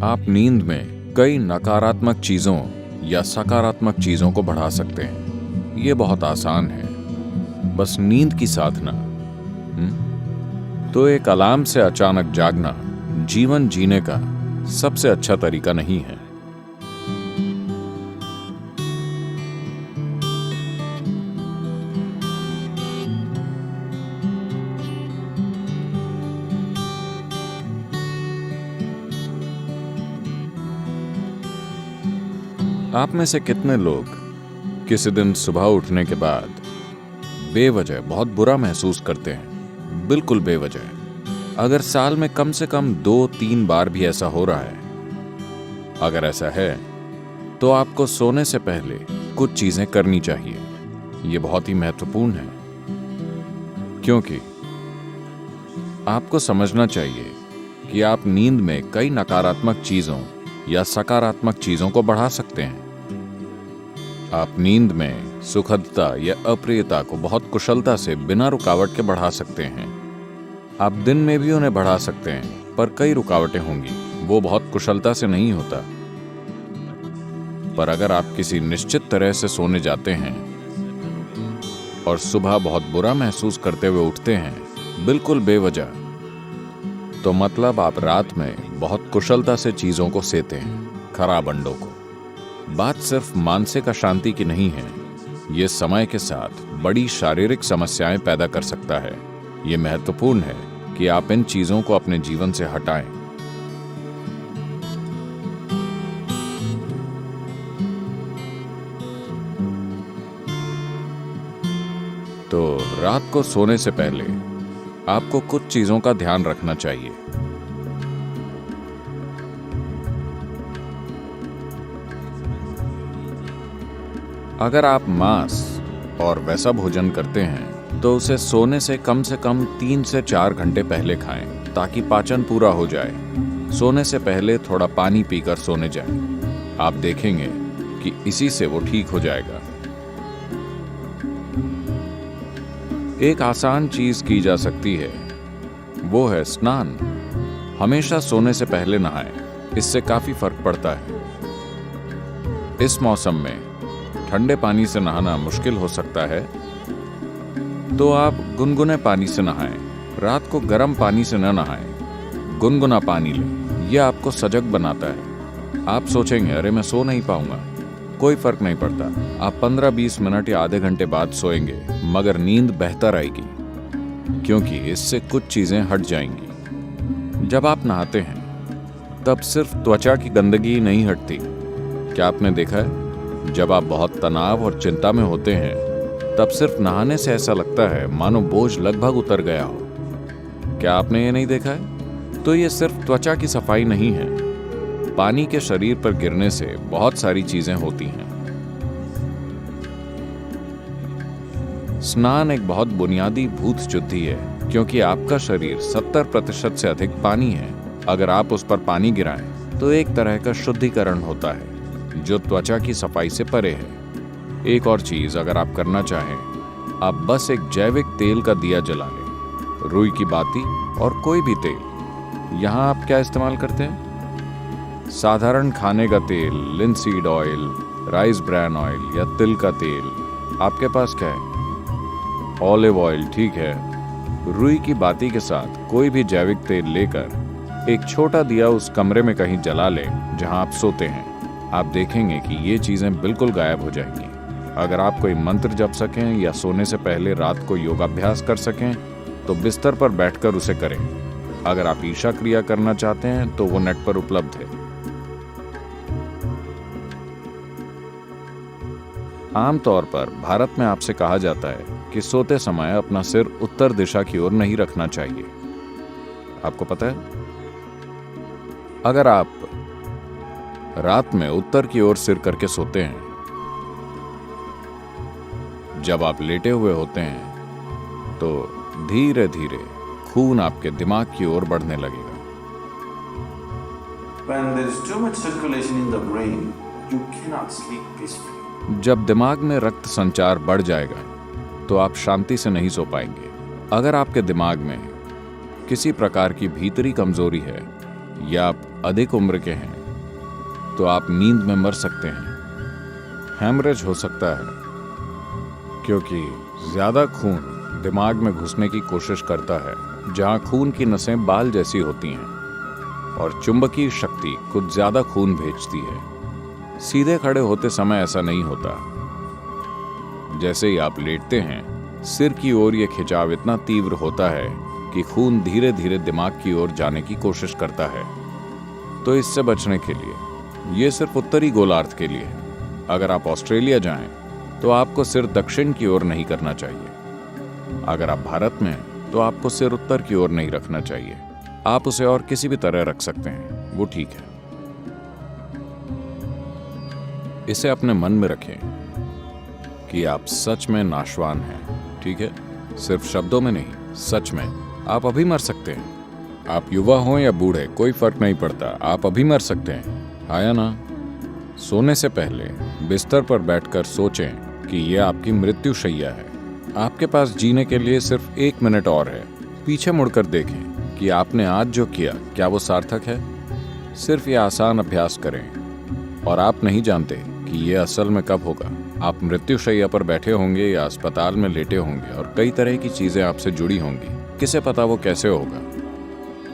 आप नींद में कई नकारात्मक चीजों या सकारात्मक चीजों को बढ़ा सकते हैं। ये बहुत आसान है, बस नींद की साधना। तो एक अलार्म से अचानक जागना जीवन जीने का सबसे अच्छा तरीका नहीं है। आप में से कितने लोग किसी दिन सुबह उठने के बाद बेवजह बहुत बुरा महसूस करते हैं? बिल्कुल बेवजह। अगर साल में कम से कम 2-3 बार भी ऐसा हो रहा है, अगर ऐसा है तो आपको सोने से पहले कुछ चीजें करनी चाहिए। ये बहुत ही महत्वपूर्ण है, क्योंकि आपको समझना चाहिए कि आप नींद में कई नकारात्मक चीजों या सकारात्मक चीजों को बढ़ा सकते हैं। आप नींद में सुखदता या अप्रियता को बहुत कुशलता से बिना रुकावट के बढ़ा सकते हैं। आप दिन में भी उन्हें बढ़ा सकते हैं, पर कई रुकावटें होंगी, वो बहुत कुशलता से नहीं होता। पर अगर आप किसी निश्चित तरह से सोने जाते हैं और सुबह बहुत बुरा महसूस करते हुए उठते हैं, बिल्कुल बेवजह, तो मतलब आप रात में बहुत कुशलता से चीजों को सेते हैं, खराब अंडों को। बात सिर्फ मानसिक अशांति की नहीं है, ये समय के साथ बड़ी शारीरिक समस्याएं पैदा कर सकता है। ये महत्वपूर्ण है कि आप इन चीजों को अपने जीवन से हटाएं। तो रात को सोने से पहले आपको कुछ चीजों का ध्यान रखना चाहिए। अगर आप मांस और वैसा भोजन करते हैं तो उसे सोने से कम 3 से 4 घंटे पहले खाएं, ताकि पाचन पूरा हो जाए। सोने से पहले थोड़ा पानी पीकर सोने जाएं। आप देखेंगे कि इसी से वो ठीक हो जाएगा। एक आसान चीज की जा सकती है, वो है स्नान। हमेशा सोने से पहले नहाएं, इससे काफी फर्क पड़ता है। इस मौसम में ठंडे पानी से नहाना मुश्किल हो सकता है, तो आप गुनगुने पानी से नहाएं। रात को गर्म पानी से न नहाएं, गुनगुना पानी लें। यह आपको सजग बनाता है। आप सोचेंगे, अरे मैं सो नहीं पाऊंगा। कोई फर्क नहीं पड़ता। आप 15-20 मिनट या आधे घंटे बाद सोएंगे, मगर नींद बेहतर आएगी, क्योंकि इससे कुछ चीजें हट जाएंगी। जब आप नहाते हैं तब सिर्फ त्वचा की गंदगी नहीं हटती। क्या आपने देखा है, जब आप बहुत तनाव और चिंता में होते हैं तब सिर्फ नहाने से ऐसा लगता है मानो बोझ लगभग उतर गया हो। क्या आपने ये नहीं देखा है? तो ये सिर्फ त्वचा की सफाई नहीं है, पानी के शरीर पर गिरने से बहुत सारी चीजें होती हैं। स्नान एक बहुत बुनियादी भूत शुद्धि है, क्योंकि आपका शरीर 70% से अधिक पानी है। अगर आप उस पर पानी गिराएं तो एक तरह का शुद्धिकरण होता है, जो त्वचा की सफाई से परे है। एक और चीज अगर आप करना चाहें, आप बस एक जैविक तेल का दिया जला लें, रुई की बाती और कोई भी तेल। यहां आप क्या इस्तेमाल करते हैं? साधारण खाने का तेल, linseed oil, rice bran oil या तिल का तेल। आपके पास क्या है? ऑलिव ऑयल, ठीक है। रुई की बाती के साथ कोई भी जैविक तेल लेकर एक छोटा दिया उस कमरे में कहीं जला लें जहां आप सोते हैं। आप देखेंगे कि ये चीजें बिल्कुल गायब हो जाएंगी। अगर आप कोई मंत्र जप सकें या सोने से पहले रात को योगाभ्यास कर सकें तो बिस्तर पर बैठकर उसे करें। अगर आप ईशा क्रिया करना चाहते हैं तो वो नेट पर उपलब्ध है। आमतौर पर भारत में आपसे कहा जाता है कि सोते समय अपना सिर उत्तर दिशा की ओर नहीं रखना चाहिए। आपको पता है, अगर आप रात में उत्तर की ओर सिर करके सोते हैं, जब आप लेटे हुए होते हैं तो धीरे धीरे खून आपके दिमाग की ओर बढ़ने लगेगा। When there is too much circulation in the brain, you cannot sleep peacefully. जब दिमाग में रक्त संचार बढ़ जाएगा तो आप शांति से नहीं सो पाएंगे। अगर आपके दिमाग में किसी प्रकार की भीतरी कमजोरी है या आप अधिक उम्र के हैं तो आप नींद में मर सकते हैं। हेमरेज हो सकता है क्योंकि ज्यादा खून दिमाग में घुसने की कोशिश करता है जहां खून की नसें बाल जैसी होती हैं और चुंबकीय शक्ति कुछ ज्यादा खून भेजती है। सीधे खड़े होते समय ऐसा नहीं होता। जैसे ही आप लेटते हैं सिर की ओर यह खिंचाव इतना तीव्र होता है कि खून धीरे धीरे दिमाग की ओर जाने की कोशिश करता है। तो इससे बचने के लिए, यह सिर्फ उत्तरी गोलार्ध के लिए है। अगर आप ऑस्ट्रेलिया जाएं तो आपको सिर दक्षिण की ओर नहीं करना चाहिए। अगर आप भारत में हैं तो आपको सिर उत्तर की ओर नहीं रखना चाहिए। आप उसे और किसी भी तरह रख सकते हैं, वो ठीक है। इसे अपने मन में रखें कि आप सच में नाशवान हैं, ठीक है? सिर्फ शब्दों में नहीं, सच में। आप अभी मर सकते हैं। आप युवा हों या बूढ़े, कोई फर्क नहीं पड़ता, आप अभी मर सकते हैं। आया ना? सोने से पहले बिस्तर पर बैठकर सोचें कि यह आपकी मृत्यु शैया है। आपके पास जीने के लिए सिर्फ 1 मिनट और है। पीछे मुड़कर देखें कि आपने आज जो किया क्या वो सार्थक है। सिर्फ ये आसान अभ्यास करें और आप नहीं जानते कि ये असल में कब होगा। आप मृत्यु शैया पर बैठे होंगे या अस्पताल में लेटे होंगे और कई तरह की चीजें आपसे जुड़ी होंगी। किसे पता वो कैसे होगा,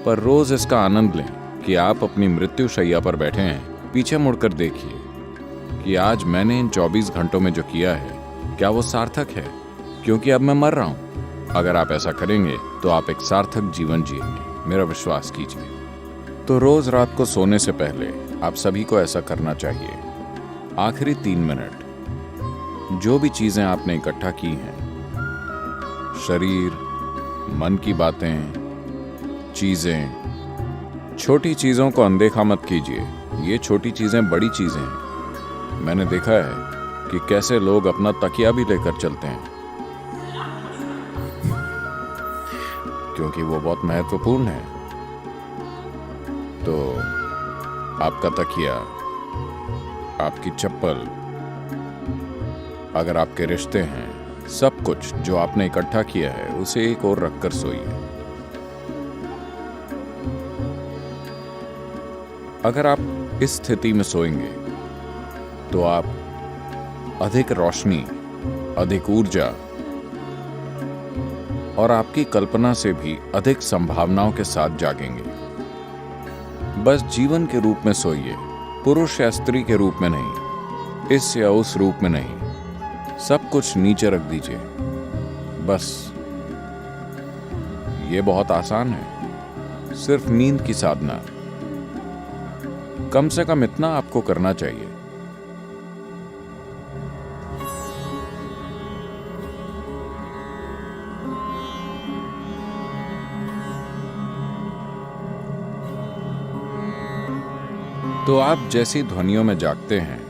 पर रोज इसका आनंद लें कि आप अपनी मृत्यु शैया पर बैठे हैं। पीछे मुड़कर देखिए कि आज मैंने इन 24 घंटों में जो किया है क्या वो सार्थक है, क्योंकि अब मैं मर रहा हूं। अगर आप ऐसा करेंगे तो आप एक सार्थक जीवन जिएंगे, मेरा विश्वास कीजिए। तो रोज रात को सोने से पहले आप सभी को ऐसा करना चाहिए। आखिरी 3 मिनट जो भी चीजें आपने इकट्ठा की हैं, शरीर, मन की बातें, चीजें, छोटी चीजों को अनदेखा मत कीजिए। ये छोटी चीजें बड़ी चीजें हैं। मैंने देखा है कि कैसे लोग अपना तकिया भी लेकर चलते हैं क्योंकि वो बहुत महत्वपूर्ण है। तो आपका तकिया, आपकी चप्पल, अगर आपके रिश्ते हैं, सब कुछ जो आपने इकट्ठा किया है उसे एक ओर रखकर सोइए। अगर आप इस स्थिति में सोएंगे तो आप अधिक रोशनी, अधिक ऊर्जा और आपकी कल्पना से भी अधिक संभावनाओं के साथ जागेंगे। बस जीवन के रूप में सोइए, पुरुष या स्त्री के रूप में नहीं, इस या उस रूप में नहीं। सब कुछ नीचे रख दीजिए। बस ये बहुत आसान है, सिर्फ नींद की साधना। कम से कम इतना आपको करना चाहिए। तो आप जैसी ध्वनियों में जागते हैं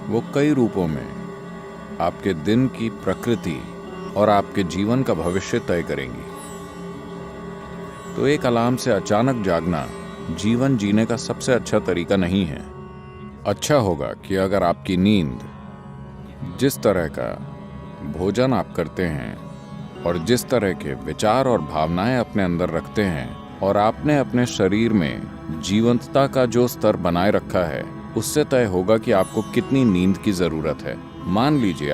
वो कई रूपों में आपके दिन की प्रकृति और आपके जीवन का भविष्य तय करेंगी। तो एक अलार्म से अचानक जागना जीवन जीने का सबसे अच्छा तरीका नहीं है। अच्छा होगा कि अगर आपकी नींद, जिस तरह का भोजन आप करते हैं और जिस तरह के विचार और भावनाएं अपने अंदर रखते हैं और आपने अपने शरीर में जीवंतता का जो स्तर बनाए रखा है, उससे तय होगा कि आपको कितनी नींद की जरूरत है। मान लीजिए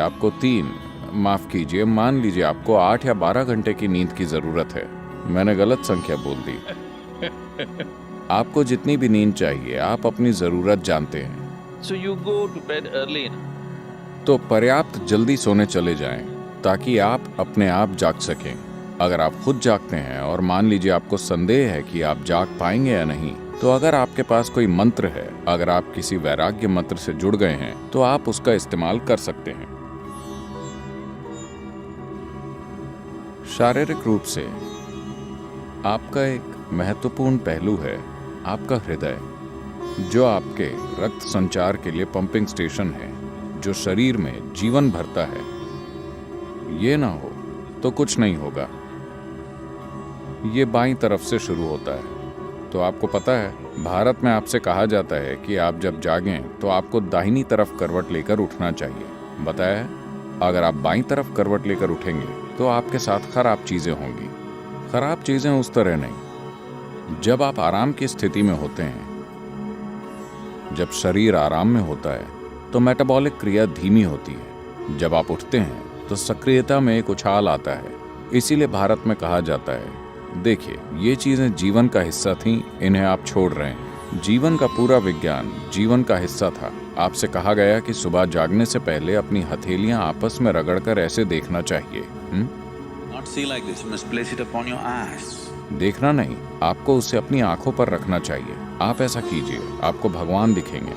आपको 8 या 12 घंटे की नींद की जरूरत है। मैंने गलत संख्या बोल दी। आपको जितनी भी नींद चाहिए, आप अपनी जरूरत जानते हैं। So you go to bed early. तो पर्याप्त जल्दी सोने चले जाएं ताकि आप अपने आप जाग सकें। अगर आप खुद जागते हैं और मान लीजिए आपको संदेह है कि आप जाग पाएंगे या नहीं, तो अगर आपके पास कोई मंत्र है, अगर आप किसी वैराग्य मंत्र से जुड़ गए हैं, तो आप उसका इस्तेमाल कर सकते हैं। शारीरिक रूप से आपका एक महत्वपूर्ण पहलू है आपका हृदय, जो आपके रक्त संचार के लिए पंपिंग स्टेशन है, जो शरीर में जीवन भरता है। ये ना हो तो कुछ नहीं होगा। ये बाईं तरफ से शुरू होता है। तो आपको पता है, भारत में आपसे कहा जाता है कि आप जब जागें तो आपको दाहिनी तरफ करवट लेकर उठना चाहिए। बताया है, अगर आप बाईं तरफ करवट लेकर उठेंगे तो आपके साथ खराब चीजें होंगी। खराब चीजें उस तरह नहीं, जब आप आराम की स्थिति में होते हैं, जब शरीर आराम में होता है, तो मेटाबॉलिक क्रिया धीमी होती है। जब आप उठते हैं तो सक्रियता में एक उछाल आता है। इसीलिए भारत में कहा जाता है, देखिए ये चीजें जीवन का हिस्सा थीं, इन्हें आप छोड़ रहे हैं। जीवन का पूरा विज्ञान जीवन का हिस्सा था। आपसे कहा गया कि सुबह जागने से पहले अपनी हथेलियां आपस में रगड़कर ऐसे देखना चाहिए। Not see like this. You must place it upon your eyes. देखना नहीं, आपको उसे अपनी आंखों पर रखना चाहिए। आप ऐसा कीजिए, आपको भगवान दिखेंगे।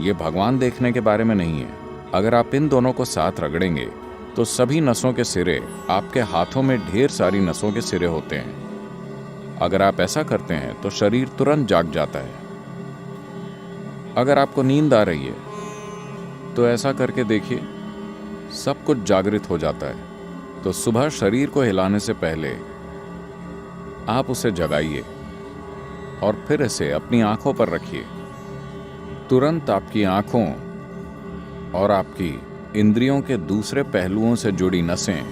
ये भगवान देखने के बारे में नहीं है। अगर आप इन दोनों को साथ रगड़ेंगे तो सभी नसों के सिरे, आपके हाथों में ढेर सारी नसों के सिरे होते हैं। अगर आप ऐसा करते हैं तो शरीर तुरंत जाग जाता है। अगर आपको नींद आ रही है तो ऐसा करके देखिए, सब कुछ जागृत हो जाता है। तो सुबह शरीर को हिलाने से पहले आप उसे जगाइए और फिर इसे अपनी आंखों पर रखिए। तुरंत आपकी आंखों और आपकी इंद्रियों के दूसरे पहलुओं से जुड़ी नसें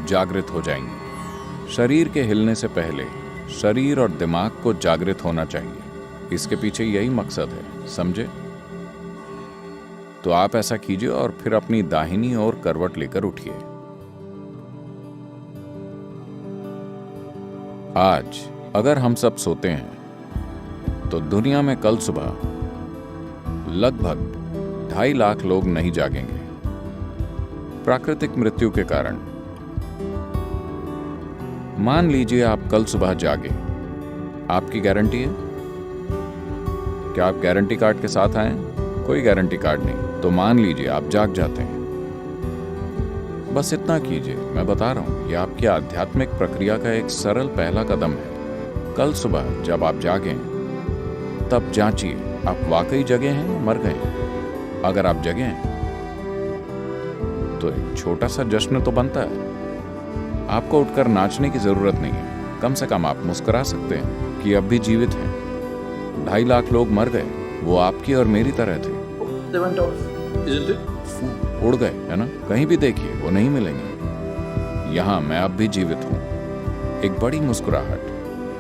जागृत हो जाएंगी। शरीर के हिलने से पहले शरीर और दिमाग को जागृत होना चाहिए। इसके पीछे यही मकसद है, समझे? तो आप ऐसा कीजिए और फिर अपनी दाहिनी ओर करवट लेकर उठिए। आज अगर हम सब सोते हैं तो दुनिया में कल सुबह लगभग 2.5 लाख लोग नहीं जागेंगे प्राकृतिक मृत्यु के कारण। मान लीजिए आप कल सुबह जागे, आपकी गारंटी है? क्या आप गारंटी कार्ड के साथ आए? कोई गारंटी कार्ड नहीं। तो मान लीजिए आप जाग जाते हैं। बस इतना कीजिए, मैं बता रहा हूं, यह आपकी आध्यात्मिक प्रक्रिया का एक सरल पहला कदम है। कल सुबह जब आप जागें तब जांचिए, आप वाकई जगे हैं या मर गए। अगर आप जगे हैं तो एक छोटा सा जश्न तो बनता है। आपको उठकर नाचने की जरूरत नहीं है, कम से कम आप मुस्कुरा सकते हैं कि अब भी जीवित हैं। 2.5 लाख लोग मर गए, वो आपकी और मेरी तरह थे। They went off, isn't it? उड़ गए, है ना? कहीं भी देखिए वो नहीं मिलेंगे। यहां मैं अब भी जीवित हूं। एक बड़ी मुस्कुराहट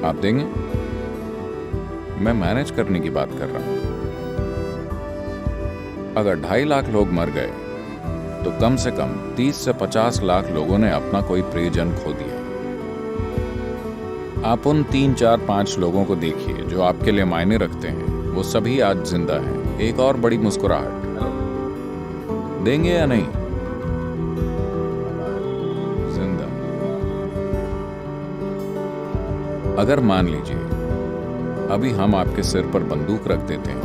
आप देंगे? मैं मैनेज करने की बात कर रहा हूं। अगर 2.5 लाख लोग मर गए तो कम से कम 30 से 50 लाख लोगों ने अपना कोई प्रियजन खो दिया। आप उन 3, 4, 5 लोगों को देखिए जो आपके लिए मायने रखते हैं, वो सभी आज जिंदा हैं। एक और बड़ी मुस्कुराहट देंगे या नहीं? जिंदा। अगर मान लीजिए अभी हम आपके सिर पर बंदूक रख देते हैं,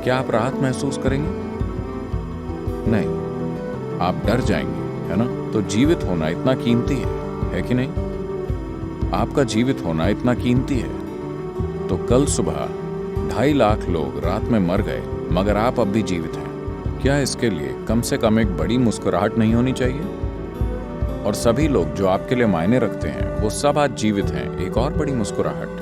क्या आप राहत महसूस करेंगे? नहीं, आप डर जाएंगे, है ना? तो जीवित होना इतना कीमती है कि नहीं? आपका जीवित होना इतना कीमती है। तो कल सुबह 2.5 लाख लोग रात में मर गए, मगर आप अब भी जीवित हैं। क्या इसके लिए कम से कम एक बड़ी मुस्कुराहट नहीं होनी चाहिए? और सभी लोग जो आपके लिए मायने रखते हैं वो सब आज जीवित हैं। एक और बड़ी मुस्कुराहट।